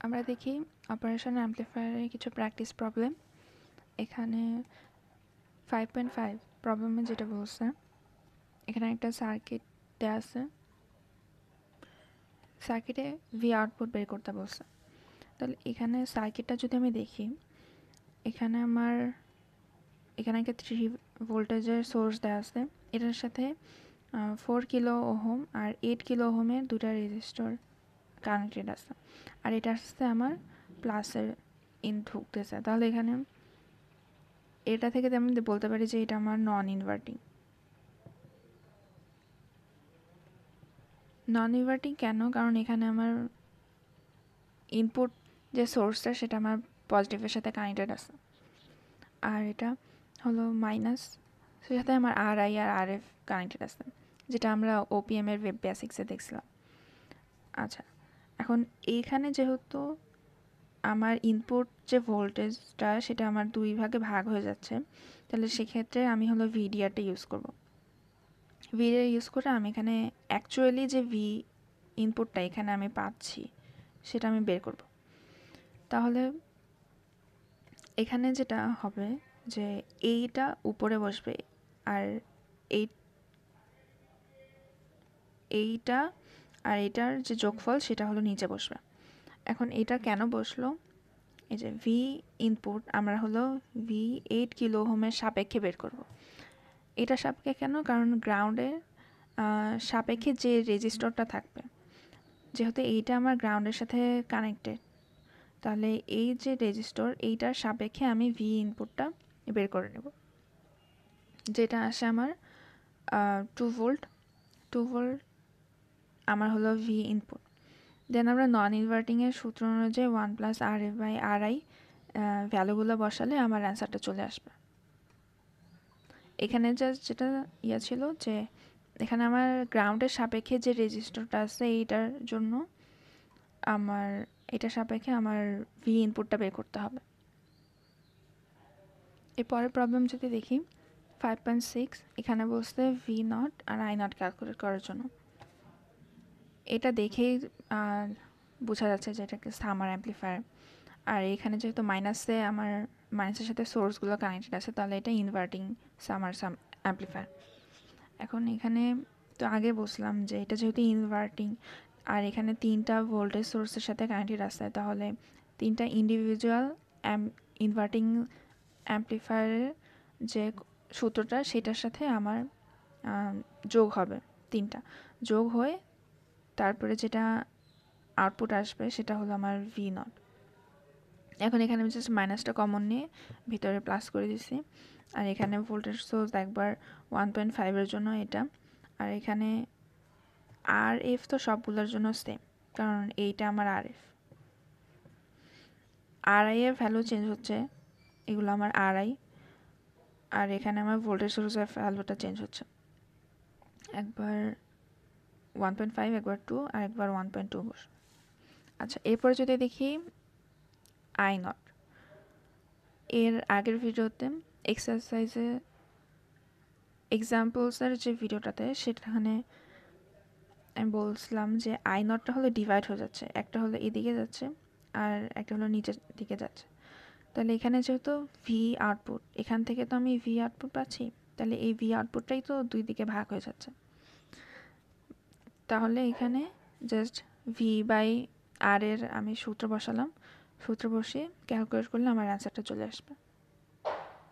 আমরা দেখি অপারেশন অ্যাম্পলিফায়ারের কিছু প্র্যাকটিস প্রবলেম। এখানে 5.5 প্রবলেমে যেটা বলছে, এখানে একটা সার্কিট দেওয়া আছে, সার্কিটে ভি আউটপুট বের করতে বলছে। তাহলে এখানে সার্কিটটা যদি আমি দেখি, এখানে একটা 3 ভোল্টেজের সোর্স দেওয়া আছে, এটার সাথে 4 কিলো ওহম আর 8 কিলো ওহমের দুটা রেজিস্টর কানেক্টেড আছে, আর এটার সাথে আমার প্লাসের ইন ঢুকতেছে। তাহলে এখানে এটা থেকে আমি বলতে পারি যে এটা আমার নন ইনভার্টিং কেন? কারণ এখানে আমার ইনপুট যে সোর্সটা সেটা আমার পজিটিভের সাথে কানেক্টেড আছে, আর এটা হলো মাইনাস, সেটার সাথে আমার আর I R R F connected আছে, যেটা আমরা ওপিএম এর ওয়েব বেসিক্সে দেখছিলাম। আচ্ছা, এখন এইখানে যেহেতু আমার ইনপুট যে ভোল্টেজটা সেটা আমার দুই ভাগে ভাগ হয়ে যাচ্ছে, তাহলে সেক্ষেত্রে আমি হলো ভিডিআরটা ইউজ করব। ভিডিআর ইউজ করে আমি এখানে অ্যাকচুয়ালি যে ভি ইনপুটটা এখানে আমি পাচ্ছি সেটা আমি বের করব। তাহলে এখানে যেটা হবে যে এইটা উপরে বসবে আর এইটা আর এটার যে যোগফল সেটা হলো নিচে বসবে। এখন এটা কেন বসলো? এই যে ভি ইনপুট আমরা হলো ভি 8 কিলো ওহমের সাপেক্ষে বের করব। এটা সাপেক্ষে কেন? কারণ গ্রাউন্ডের সাপেক্ষে যে রেজিস্টরটা থাকবে, যেহেতু এইটা আমার গ্রাউন্ডের সাথে কানেক্টেড, তাহলে এই যে রেজিস্টর এইটার সাপেক্ষে আমি ভি ইনপুটটা বের করে নেব, যেটা আসে আমার 2 ভোল্ট আমার হলো ভি ইনপুট। দেন আমরা নন ইনভার্টিংয়ের সূত্র অনুযায়ী 1 + RF/RI ভ্যালুগুলো বসালে আমার অ্যান্সারটা চলে আসবে। এখানে যেটা ছিল যে এখানে আমার গ্রাউন্ডের সাপেক্ষে যে রেজিস্টরটা আছে এইটার জন্য আমার এটার সাপেক্ষে আমার ভি ইনপুটটা বের করতে হবে। এরপরের প্রবলেম যদি দেখি 5.6, এখানে বলছে ভি নট আর আই নট ক্যালকুলেট করার জন্য। এটা দেখেই বোঝা যাচ্ছে যে এটা সামার অ্যাম্পলিফায়ার, আর এখানে যেহেতু মাইনাসের সাথে সোর্সগুলো কানেক্টেড আছে, তাহলে এটা ইনভার্টিং সামার অ্যাম্পলিফায়ার। এখন এখানে তো আগে বলছিলাম যে এটা যেহেতু ইনভার্টিং আর এখানে 3টা ভোল্টেজ সোর্সের সাথে কানেক্টেড আছে, তাহলে 3টা ইন্ডিভিজুয়াল ইনভার্টিং অ্যাম্পলিফায়ারের যে সূত্রটা সেটার সাথে আমার যোগ হবে, 3টা যোগ হয়ে তারপরে যেটা আউটপুট আসবে সেটা হলো আমার ভি নট। এখন এখানে আমি জাস্ট মাইনাসটা কমন নিয়ে ভিতরে প্লাস করে দিছি, আর এখানে ভোল্টেজ সোর্স একবার 1.5 জন্য এটা, আর এখানে আর এফ তো সবগুলোর জন্য সেম, কারণ এইটা আমার আর এফ। আর আই এর ভ্যালু চেঞ্জ হচ্ছে, এগুলো আমার আর আই, আর এখানে আমার ভোল্টেজ সোর্সের ভ্যালুটা চেঞ্জ হচ্ছে, একবার 1.5, একবার 2 আর একবার 1.2 বস। আচ্ছা, এরপরে যদি দেখি আই নট, এর আগের ভিডিওতে এক্সারসাইজে এক্সাম্পলসের যে ভিডিওটাতে সেখানে আমি বলছিলাম যে আই নটটা হলো ডিভাইড হয়ে যাচ্ছে, একটা হলো এদিকে যাচ্ছে আর একটা হলো নিচের দিকে যাচ্ছে। তাহলে এখানে যেহেতু ভি আউটপুট, এখান থেকে তো আমি ভি আউটপুট পাচ্ছি, তাহলে এই ভি আউটপুটটাই তো দুই দিকে ভাগ হয়ে যাচ্ছে। তাহলে এখানে জাস্ট ভি বাই আর এর আমি সূত্র বসালাম, সূত্র বসিয়ে ক্যালকুলেট করলে আমার অ্যান্সারটা চলে আসবে।